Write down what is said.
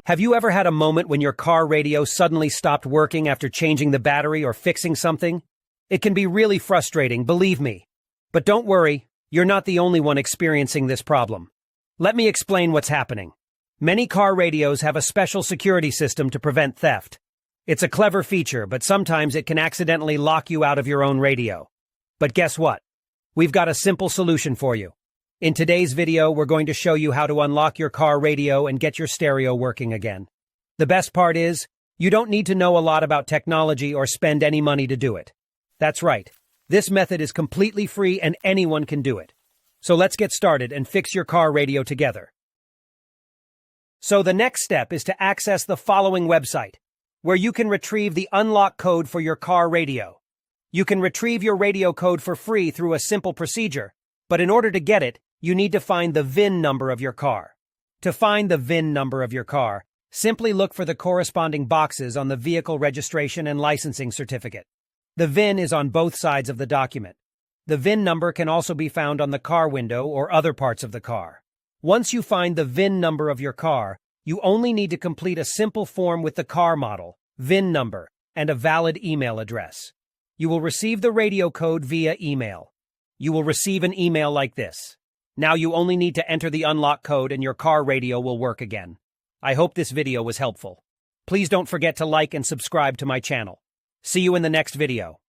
Have you ever had a moment when your car radio suddenly stopped working after changing the battery or fixing something? It can be really frustrating, believe me. But don't worry, you're not the only one experiencing this problem. Let me explain what's happening. Many car radios have a special security system to prevent theft. It's a clever feature, but sometimes it can accidentally lock you out of your own radio. But guess what? We've got a simple solution for you. In today's video, we're going to show you how to unlock your car radio and get your stereo working again. The best part is, you don't need to know a lot about technology or spend any money to do it. That's right. This method is completely free and anyone can do it. So let's get started and fix your car radio together. So the next step is to access the following website, where you can retrieve the unlock code for your car radio. You can retrieve your radio code for free through a simple procedure, but in order to get it, you need to find the VIN number of your car. To find the VIN number of your car, simply look for the corresponding boxes on the vehicle registration and licensing certificate. The VIN is on both sides of the document. The VIN number can also be found on the car window or other parts of the car. Once you find the VIN number of your car, you only need to complete a simple form with the car model, VIN number, and a valid email address. You will receive the radio code via email. You will receive an email like this. Now you only need to enter the unlock code and your car radio will work again. I hope this video was helpful. Please don't forget to like and subscribe to my channel. See you in the next video.